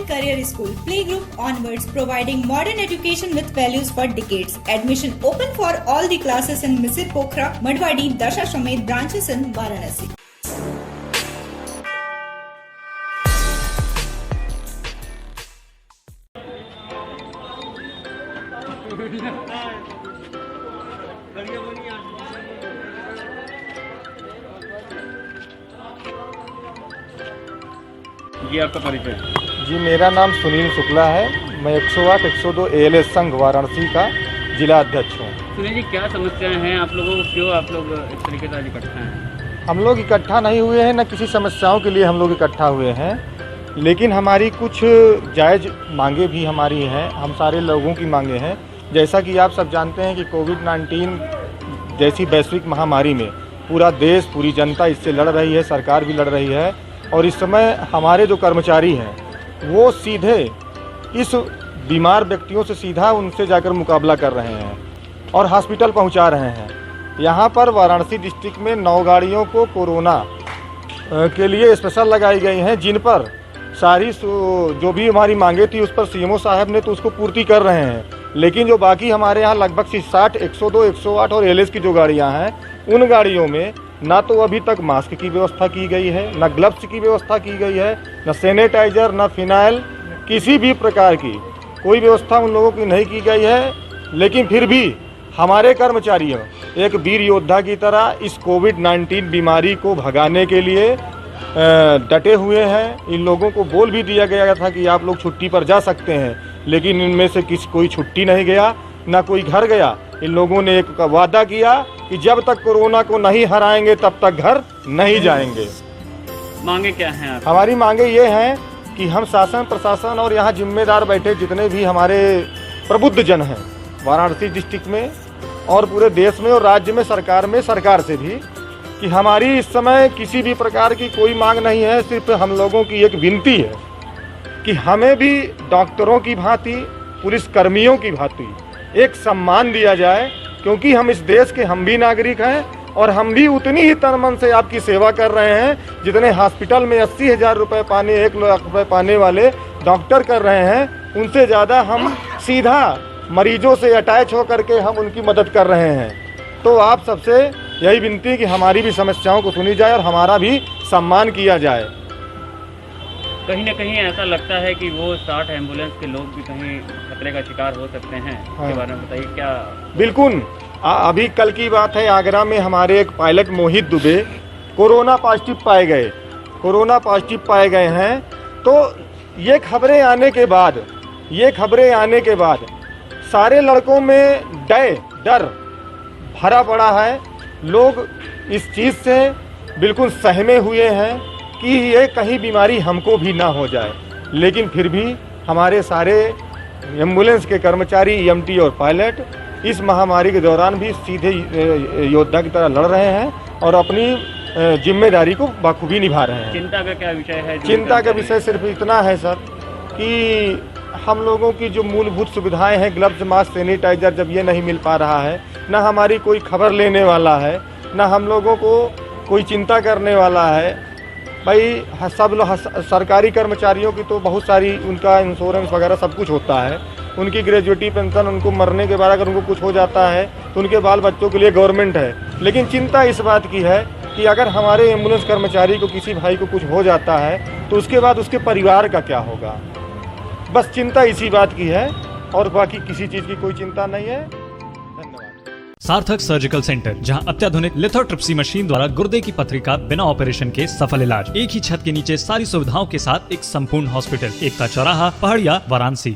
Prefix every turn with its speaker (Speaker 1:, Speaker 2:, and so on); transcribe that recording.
Speaker 1: and Career School, Playgroup onwards, providing modern education with values for decades. Admission open for all the classes in Misir Pokhara, Madhwadi, Dasashamed branches in Varanasi.
Speaker 2: जी आपका परिचय?
Speaker 3: जी मेरा नाम सुनील शुक्ला है। मैं 108 102 ALS संघ वाराणसी का जिला अध्यक्ष हूँ।
Speaker 2: सुनील जी, क्या समस्याएं हैं आप लोगों को, क्यों आप लोग इस तरीके से आज इकट्ठा हैं?
Speaker 3: हम लोग इकट्ठा नहीं हुए हैं, न किसी समस्याओं के लिए हम लोग इकट्ठा हुए हैं, लेकिन हमारी कुछ जायज़ मांगे भी हमारी हैं। हम सारे लोगों की मांगे हैं। जैसा कि आप सब जानते हैं कि कोविड-19 जैसी वैश्विक महामारी में पूरा देश, पूरी जनता इससे लड़ रही है, सरकार भी लड़ रही है। और इस समय हमारे जो कर्मचारी हैं वो सीधे इस बीमार व्यक्तियों से सीधा उनसे जाकर मुकाबला कर रहे हैं और हॉस्पिटल पहुंचा रहे हैं। यहाँ पर वाराणसी डिस्ट्रिक्ट में 9 गाड़ियों को कोरोना के लिए स्पेशल लगाई गई हैं, जिन पर सारी जो भी हमारी मांगे थी उस पर CMO साहब ने तो उसको पूर्ति कर रहे हैं। लेकिन जो बाकी हमारे यहाँ लगभग 60, 102, 108 और ALS की जो गाड़ियाँ हैं, उन गाड़ियों में ना तो अभी तक मास्क की व्यवस्था की गई है, ना ग्लव्स की व्यवस्था की गई है, ना सैनिटाइजर, ना फिनाइल, किसी भी प्रकार की कोई व्यवस्था उन लोगों की नहीं की गई है। लेकिन फिर भी हमारे कर्मचारियों एक वीर योद्धा की तरह इस कोविड-19 बीमारी को भगाने के लिए डटे हुए हैं। इन लोगों को बोल भी दिया गया था कि आप लोग छुट्टी पर जा सकते हैं, लेकिन इनमें से कोई छुट्टी नहीं गया, ना कोई घर गया। इन लोगों ने एक वादा किया कि जब तक कोरोना को नहीं हराएंगे तब तक घर नहीं जाएंगे।
Speaker 2: मांगे क्या हैं आप?
Speaker 3: हमारी मांगे ये हैं कि हम शासन, प्रशासन और यहाँ जिम्मेदार बैठे जितने भी हमारे प्रबुद्ध जन हैं वाराणसी डिस्ट्रिक्ट में और पूरे देश में और राज्य में, सरकार से भी, कि हमारी इस समय किसी भी प्रकार की कोई मांग नहीं है। सिर्फ हम लोगों की एक विनती है कि हमें भी डॉक्टरों की भांति, पुलिस कर्मियों की भांति एक सम्मान दिया जाए, क्योंकि हम इस देश के हम भी नागरिक हैं और हम भी उतनी ही तन मन से आपकी सेवा कर रहे हैं जितने हॉस्पिटल में 80,000 रुपये पाने, 1 लाख रुपये पाने वाले डॉक्टर कर रहे हैं। उनसे ज़्यादा हम सीधा मरीजों से अटैच होकर के हम उनकी मदद कर रहे हैं। तो आप सबसे यही विनती कि हमारी भी समस्याओं को सुनी जाए और हमारा भी सम्मान किया जाए।
Speaker 2: कहीं ना कहीं ऐसा लगता है कि वो 60 एम्बुलेंस के लोग भी कहीं खतरे का शिकार हो सकते हैं। इसके बारे में बताइए क्या? बिल्कुल,
Speaker 3: अभी कल की बात है, आगरा में हमारे एक पायलट मोहित दुबे कोरोना पॉजिटिव पाए गए हैं। तो ये खबरें आने के बाद सारे लड़कों में डर भरा पड़ा है। लोग इस चीज़ से बिल्कुल सहमे हुए हैं कि ये कहीं बीमारी हमको भी ना हो जाए। लेकिन फिर भी हमारे सारे एम्बुलेंस के कर्मचारी, EMT और पायलट इस महामारी के दौरान भी सीधे योद्धा की तरह लड़ रहे हैं और अपनी जिम्मेदारी को बखूबी निभा रहे हैं।
Speaker 2: चिंता का क्या विषय है?
Speaker 3: चिंता का विषय सिर्फ इतना है सर कि हम लोगों की जो मूलभूत सुविधाएं हैं, ग्लव्स, मास्क, सैनिटाइजर, जब ये नहीं मिल पा रहा है, ना हमारी कोई खबर लेने वाला है, ना हम लोगों को कोई चिंता करने वाला है। भाई सब लोग सरकारी कर्मचारियों की तो बहुत सारी उनका इंश्योरेंस वगैरह सब कुछ होता है, उनकी ग्रेजुएटी पेंशन, उनको मरने के बाद अगर उनको कुछ हो जाता है तो उनके बाल बच्चों के लिए गवर्नमेंट है। लेकिन चिंता इस बात की है कि अगर हमारे एम्बुलेंस कर्मचारी को, किसी भाई को कुछ हो जाता है तो उसके बाद उसके परिवार का क्या होगा। बस चिंता इसी बात की है और बाकी किसी चीज़ की कोई चिंता नहीं है।
Speaker 4: सार्थक सर्जिकल सेंटर, जहां अत्याधुनिक लिथोट्रिप्सी मशीन द्वारा गुर्दे की पथरी का बिना ऑपरेशन के सफल इलाज। एक ही छत के नीचे सारी सुविधाओं के साथ एक संपूर्ण हॉस्पिटल, एकता चौराहा, पहाड़िया, वाराणसी।